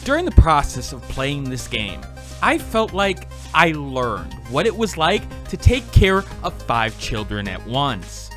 During the process of playing this game, I felt like I learned what it was like to take care of 5 children at once.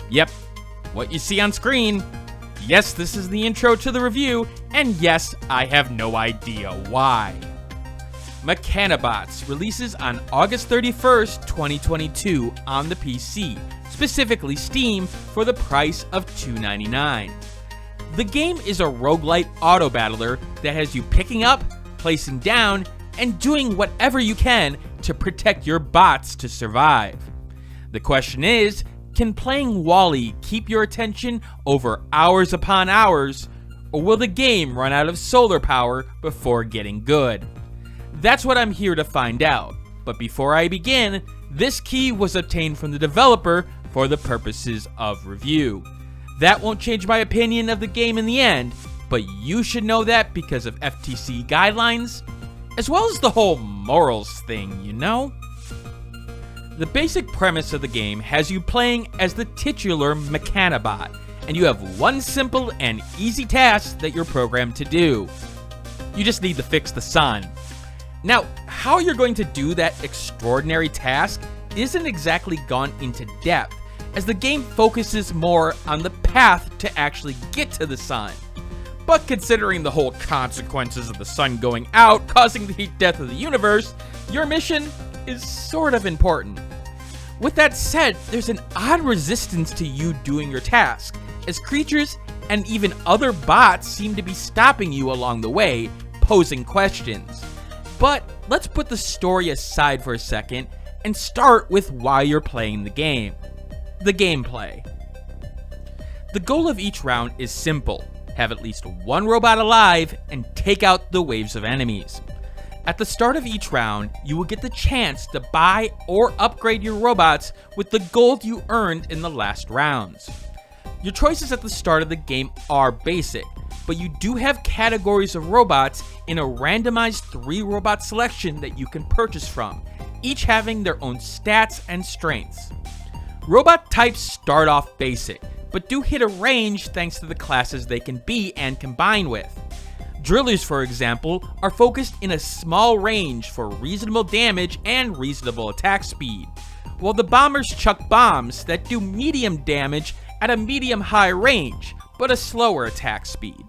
Yep, what you see on screen. Yes, this is the intro to the review, and yes, I have no idea why. Mechanibots releases on August 31st, 2022 on the PC, specifically Steam, for the price of $2.99. The game is a roguelite auto-battler that has you picking up, placing down, and doing whatever you can to protect your bots to survive. The question is, can playing Wall-E keep your attention over hours upon hours, or will the game run out of solar power before getting good? That's what I'm here to find out, but before I begin, this key was obtained from the developer for the purposes of review. That won't change my opinion of the game in the end, but you should know that because of FTC guidelines, as well as the whole morals thing, you know? The basic premise of the game has you playing as the titular Mechanibot, and you have one simple and easy task that you're programmed to do. You just need to fix the sun. Now, how you're going to do that extraordinary task isn't exactly gone into depth, as the game focuses more on the path to actually get to the sun. But considering the whole consequences of the sun going out causing the heat death of the universe, your mission is sort of important. With that said, there's an odd resistance to you doing your task, as creatures and even other bots seem to be stopping you along the way, posing questions. But let's put the story aside for a second and start with why you're playing the game. The gameplay. The goal of each round is simple: have at least one robot alive and take out the waves of enemies. At the start of each round, you will get the chance to buy or upgrade your robots with the gold you earned in the last rounds. Your choices at the start of the game are basic, but you do have categories of robots in a randomized 3-robot selection that you can purchase from, each having their own stats and strengths. Robot types start off basic, but do hit a range thanks to the classes they can be and combine with. Drillers, for example, are focused in a small range for reasonable damage and reasonable attack speed, while the bombers chuck bombs that do medium damage at a medium-high range, but a slower attack speed.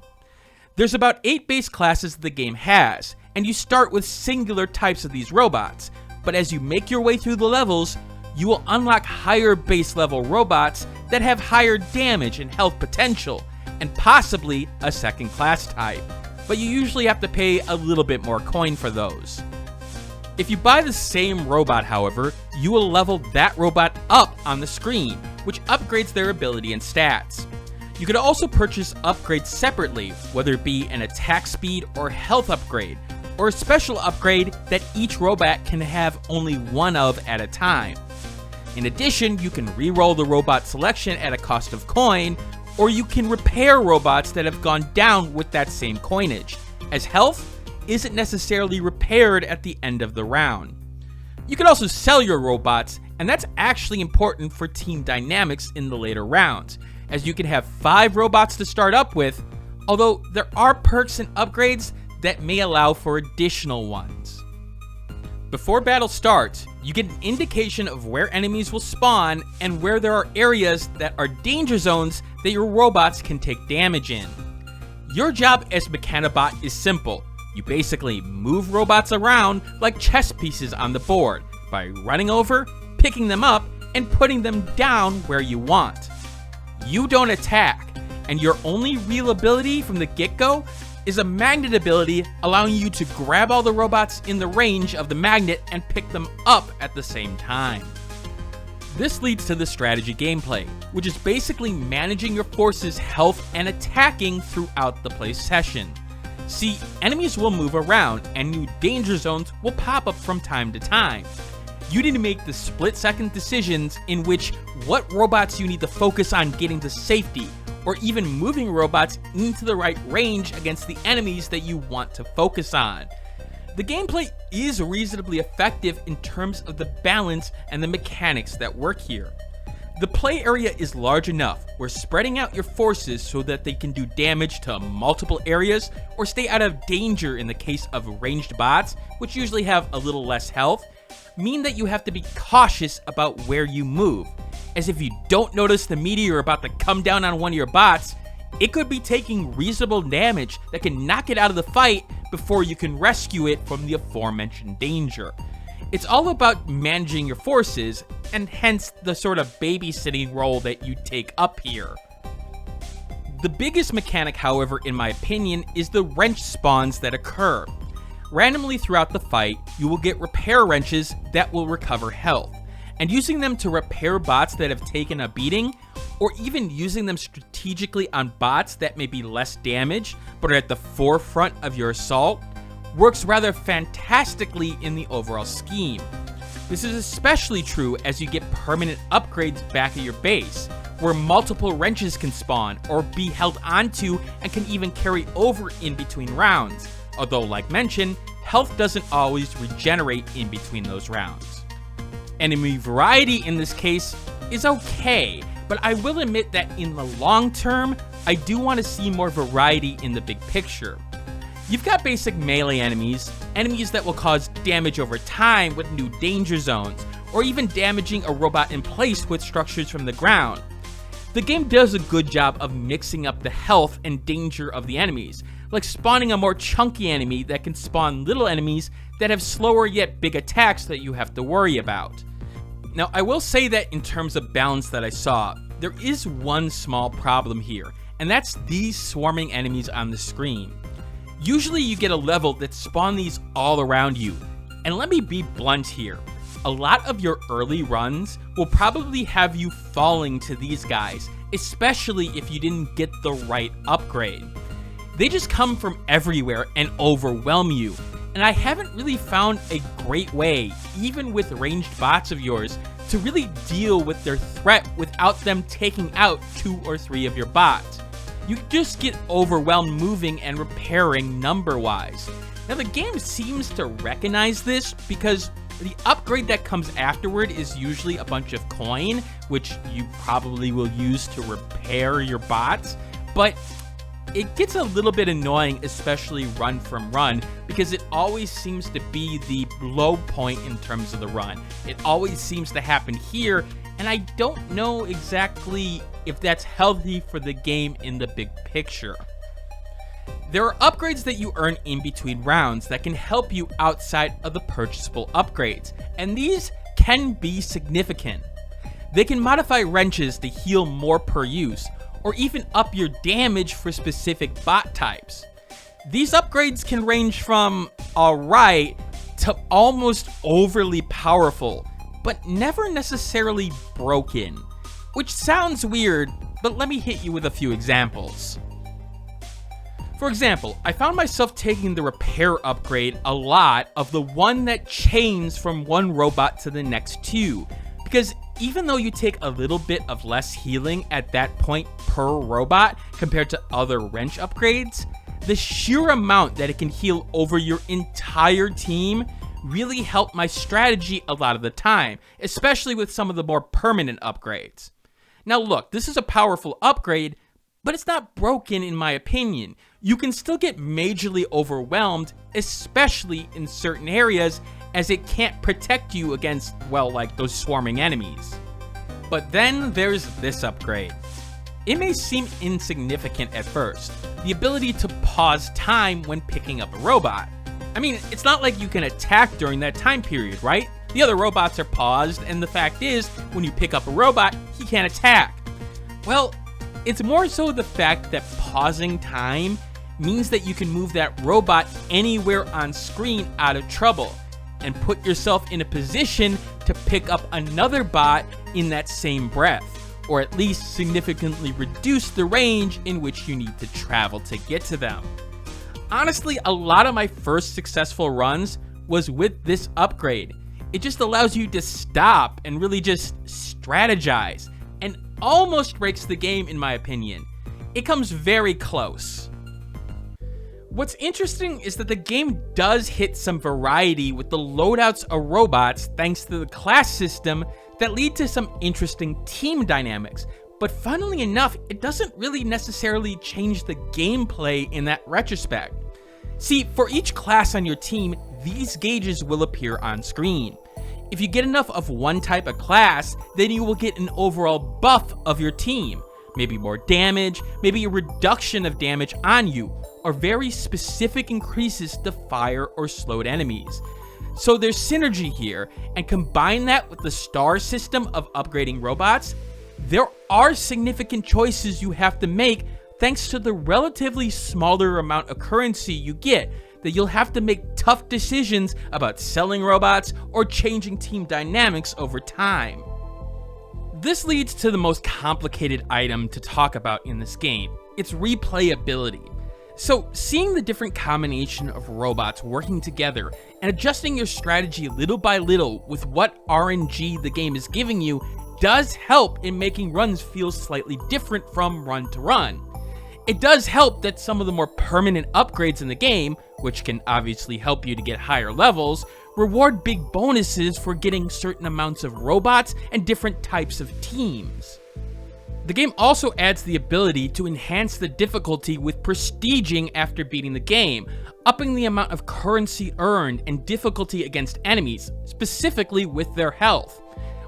There's about 8 base classes the game has, and you start with singular types of these robots, but as you make your way through the levels, you will unlock higher base level robots that have higher damage and health potential, and possibly a second class type, but you usually have to pay a little bit more coin for those. If you buy the same robot, however, you will level that robot up on the screen, which upgrades their ability and stats. You could also purchase upgrades separately, whether it be an attack speed or health upgrade, or a special upgrade that each robot can have only one of at a time. In addition, you can re-roll the robot selection at a cost of coin, or you can repair robots that have gone down with that same coinage, as health isn't necessarily repaired at the end of the round. You can also sell your robots, and that's actually important for team dynamics in the later rounds, as you can have 5 robots to start up with, although there are perks and upgrades that may allow for additional ones. Before battle starts, you get an indication of where enemies will spawn and where there are areas that are danger zones that your robots can take damage in. Your job as Mechanibot is simple. You basically move robots around like chess pieces on the board by running over, picking them up, and putting them down where you want. You don't attack, and your only real ability from the get-go is a magnet ability allowing you to grab all the robots in the range of the magnet and pick them up at the same time. This leads to the strategy gameplay, which is basically managing your force's health and attacking throughout the play session. See, enemies will move around and new danger zones will pop up from time to time. You need to make the split-second decisions in which what robots you need to focus on getting to safety, or even moving robots into the right range against the enemies that you want to focus on. The gameplay is reasonably effective in terms of the balance and the mechanics that work here. The play area is large enough where spreading out your forces so that they can do damage to multiple areas or stay out of danger in the case of ranged bots, which usually have a little less health, mean that you have to be cautious about where you move, as if you don't notice the meteor about to come down on one of your bots, it could be taking reasonable damage that can knock it out of the fight before you can rescue it from the aforementioned danger. It's all about managing your forces, and hence the sort of babysitting role that you take up here. The biggest mechanic, however, in my opinion, is the wrench spawns that occur. Randomly throughout the fight, you will get repair wrenches that will recover health, and using them to repair bots that have taken a beating, or even using them strategically on bots that may be less damaged but are at the forefront of your assault, works rather fantastically in the overall scheme. This is especially true as you get permanent upgrades back at your base, where multiple wrenches can spawn or be held onto and can even carry over in between rounds, although like mentioned, health doesn't always regenerate in between those rounds. Enemy variety in this case is okay, but I will admit that in the long term, I do want to see more variety in the big picture. You've got basic melee enemies that will cause damage over time with new danger zones, or even damaging a robot in place with structures from the ground. The game does a good job of mixing up the health and danger of the enemies, like spawning a more chunky enemy that can spawn little enemies that have slower yet big attacks that you have to worry about. Now, I will say that in terms of balance that I saw, there is one small problem here, and that's these swarming enemies on the screen. Usually you get a level that spawn these all around you, and let me be blunt here, a lot of your early runs will probably have you falling to these guys, especially if you didn't get the right upgrade. They just come from everywhere and overwhelm you, and I haven't really found a great way, even with ranged bots of yours, to really deal with their threat without them taking out 2 or 3 of your bots. You just get overwhelmed moving and repairing number-wise. Now the game seems to recognize this because the upgrade that comes afterward is usually a bunch of coin, which you probably will use to repair your bots, but it gets a little bit annoying, especially run from run, because it always seems to be the low point in terms of the run. It always seems to happen here, and I don't know exactly if that's healthy for the game in the big picture. There are upgrades that you earn in between rounds that can help you outside of the purchasable upgrades, and these can be significant. They can modify wrenches to heal more per use, or even up your damage for specific bot types. These upgrades can range from alright to almost overly powerful, but never necessarily broken. Which sounds weird, but let me hit you with a few examples. For example, I found myself taking the repair upgrade a lot of the one that chains from one robot to the next 2, because even though you take a little bit of less healing at that point per robot compared to other wrench upgrades, the sheer amount that it can heal over your entire team really helped my strategy a lot of the time, especially with some of the more permanent upgrades. Now look, this is a powerful upgrade, but it's not broken in my opinion. You can still get majorly overwhelmed, especially in certain areas, as it can't protect you against, well, like those swarming enemies. But then there's this upgrade. It may seem insignificant at first, the ability to pause time when picking up a robot. I mean, it's not like you can attack during that time period, right? The other robots are paused, and the fact is, when you pick up a robot, he can't attack. Well, it's more so the fact that pausing time means that you can move that robot anywhere on screen out of trouble, and put yourself in a position to pick up another bot in that same breath, or at least significantly reduce the range in which you need to travel to get to them. Honestly, a lot of my first successful runs was with this upgrade. It just allows you to stop and really just strategize, and almost breaks the game in my opinion. It comes very close. What's interesting is that the game does hit some variety with the loadouts of robots thanks to the class system that lead to some interesting team dynamics, but funnily enough, it doesn't really necessarily change the gameplay in that retrospect. See, for each class on your team, these gauges will appear on screen. If you get enough of one type of class, then you will get an overall buff of your team. Maybe more damage, maybe a reduction of damage on you, or very specific increases to fire or slowed enemies. So there's synergy here, and combine that with the star system of upgrading robots, there are significant choices you have to make thanks to the relatively smaller amount of currency you get, that you'll have to make tough decisions about selling robots or changing team dynamics over time. This leads to the most complicated item to talk about in this game. It's replayability. So, seeing the different combination of robots working together and adjusting your strategy little by little with what RNG the game is giving you does help in making runs feel slightly different from run to run. It does help that some of the more permanent upgrades in the game, which can obviously help you to get higher levels, reward big bonuses for getting certain amounts of robots and different types of teams. The game also adds the ability to enhance the difficulty with prestiging after beating the game, upping the amount of currency earned and difficulty against enemies, specifically with their health.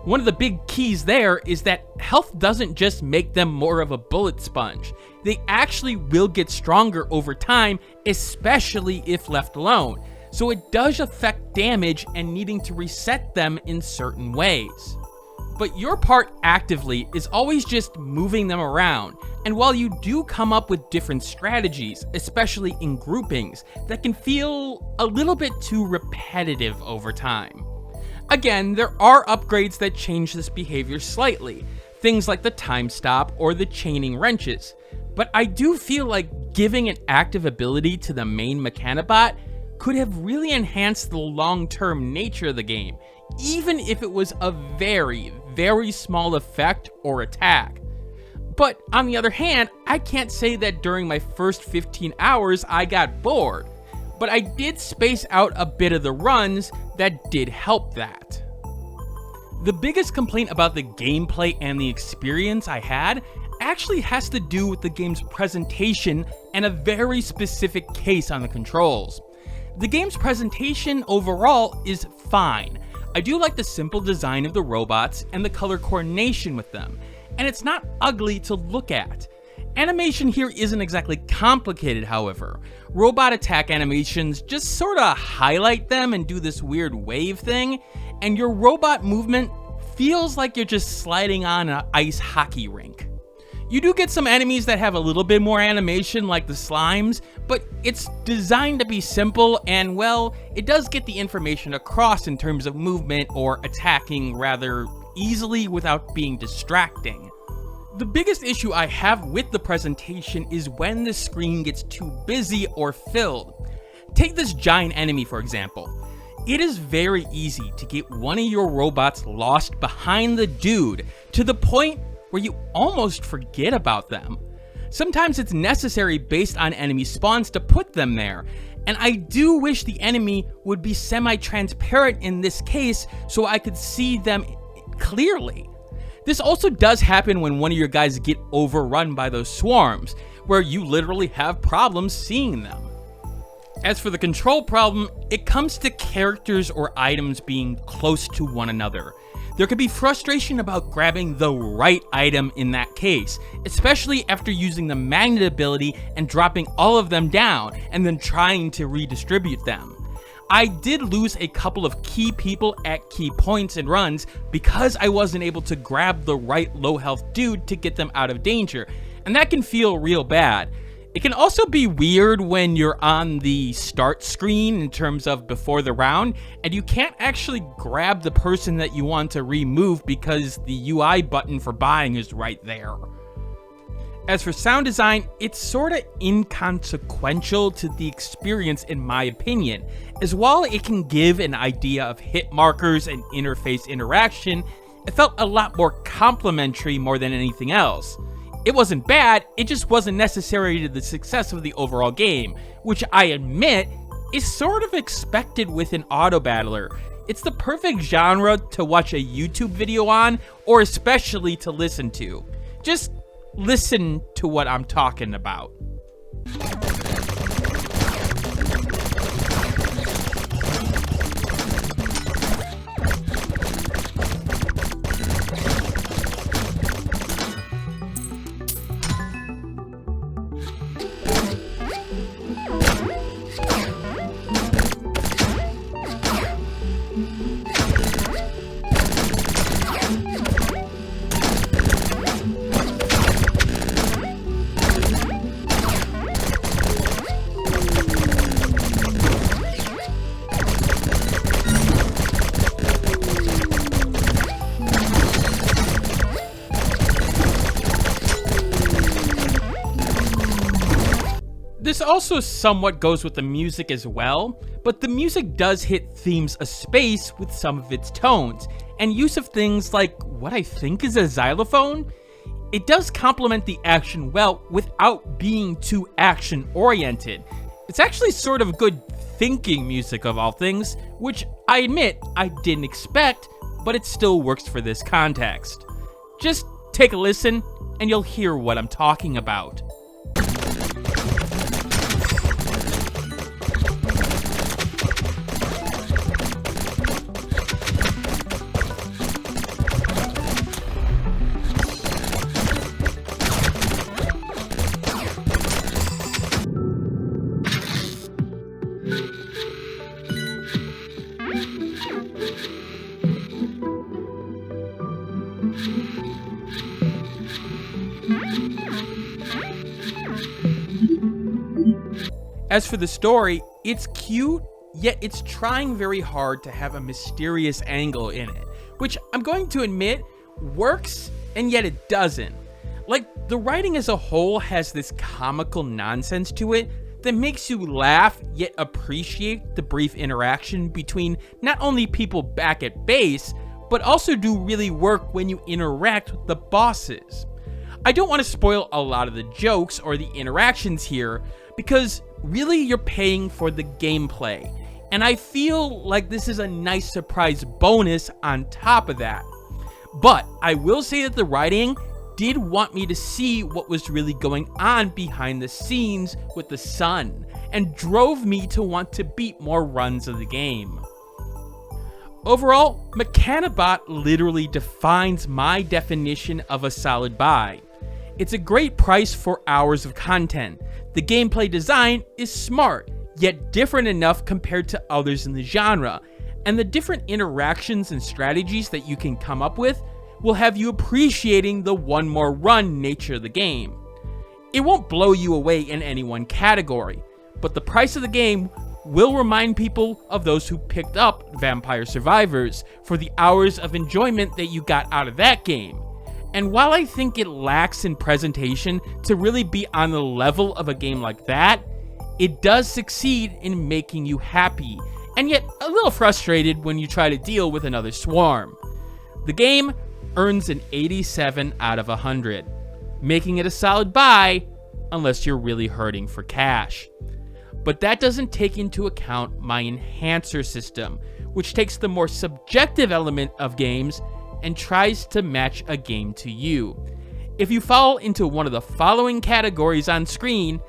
One of the big keys there is that health doesn't just make them more of a bullet sponge. They actually will get stronger over time, especially if left alone. So it does affect damage and needing to reset them in certain ways. But your part actively is always just moving them around, and while you do come up with different strategies, especially in groupings, that can feel a little bit too repetitive over time. Again, there are upgrades that change this behavior slightly, things like the time stop or the chaining wrenches, but I do feel like giving an active ability to the main Mechanibot could have really enhanced the long-term nature of the game, even if it was a very, very small effect or attack. But on the other hand, I can't say that during my first 15 hours I got bored, but I did space out a bit of the runs that did help that. The biggest complaint about the gameplay and the experience I had actually has to do with the game's presentation and a very specific case on the controls. The game's presentation overall is fine. I do like the simple design of the robots and the color coordination with them, and it's not ugly to look at. Animation here isn't exactly complicated, however. Robot attack animations just sorta highlight them and do this weird wave thing, and your robot movement feels like you're just sliding on an ice hockey rink. You do get some enemies that have a little bit more animation, like the slimes, but it's designed to be simple and, well, it does get the information across in terms of movement or attacking rather easily without being distracting. The biggest issue I have with the presentation is when the screen gets too busy or filled. Take this giant enemy for example. It is very easy to get one of your robots lost behind the dude to the point where you almost forget about them. Sometimes it's necessary based on enemy spawns to put them there, and I do wish the enemy would be semi-transparent in this case so I could see them clearly. This also does happen when one of your guys get overrun by those swarms, where you literally have problems seeing them. As for the control problem, it comes to characters or items being close to one another. There could be frustration about grabbing the right item in that case, especially after using the magnet ability and dropping all of them down, and then trying to redistribute them. I did lose a couple of key people at key points in runs because I wasn't able to grab the right low health dude to get them out of danger, and that can feel real bad. It can also be weird when you're on the start screen in terms of before the round, and you can't actually grab the person that you want to remove because the UI button for buying is right there. As for sound design, it's sorta inconsequential to the experience in my opinion, as while it can give an idea of hit markers and interface interaction, it felt a lot more complimentary more than anything else. It wasn't bad, it just wasn't necessary to the success of the overall game, which I admit is sort of expected with an auto battler. It's the perfect genre to watch a YouTube video on, or especially to listen to. Just listen to what I'm talking about. This also somewhat goes with the music as well, but the music does hit themes of space with some of its tones, and use of things like what I think is a xylophone. It does complement the action well without being too action-oriented. It's actually sort of good thinking music of all things, which I admit I didn't expect, but it still works for this context. Just take a listen, and you'll hear what I'm talking about. As for the story, it's cute, yet it's trying very hard to have a mysterious angle in it, which I'm going to admit works, and yet it doesn't. Like, the writing as a whole has this comical nonsense to it that makes you laugh, yet appreciate the brief interaction between not only people back at base, but also do really work when you interact with the bosses. I don't want to spoil a lot of the jokes or the interactions here, because really you're paying for the gameplay, and I feel like this is a nice surprise bonus on top of that. But I will say that the writing did want me to see what was really going on behind the scenes with the sun, and drove me to want to beat more runs of the game. Overall, Mechanibot literally defines my definition of a solid buy. It's a great price for hours of content. The gameplay design is smart, yet different enough compared to others in the genre, and the different interactions and strategies that you can come up with will have you appreciating the one more run nature of the game. It won't blow you away in any one category, but the price of the game will remind people of those who picked up Vampire Survivors for the hours of enjoyment that you got out of that game. And while I think it lacks in presentation to really be on the level of a game like that, it does succeed in making you happy, and yet a little frustrated when you try to deal with another swarm. The game earns an 87 out of 100, making it a solid buy unless you're really hurting for cash. But that doesn't take into account my enhancer system, which takes the more subjective element of games and tries to match a game to you. If you fall into one of the following categories on screen,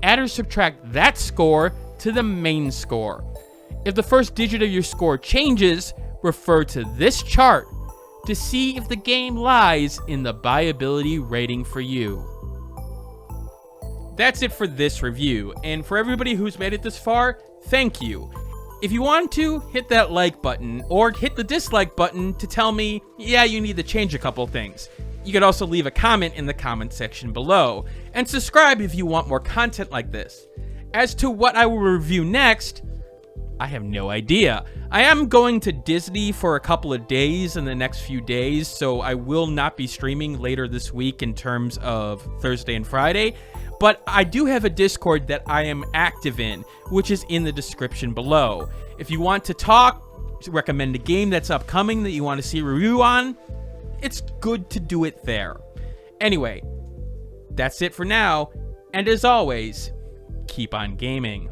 add or subtract that score to the main score. If the first digit of your score changes, refer to this chart to see if the game lies in the buyability rating for you. That's it for this review, and for everybody who's made it this far, thank you. If you want to, hit that like button, or hit the dislike button to tell me, yeah, you need to change a couple things. You could also leave a comment in the comment section below, and subscribe if you want more content like this. As to what I will review next, I have no idea. I am going to Disney for a couple of days in the next few days, so I will not be streaming later this week in terms of Thursday and Friday. But I do have a Discord that I am active in, which is in the description below. If you want to talk, recommend a game that's upcoming that you want to see a review on, it's good to do it there. Anyway, That's it for now, and as always, keep on gaming.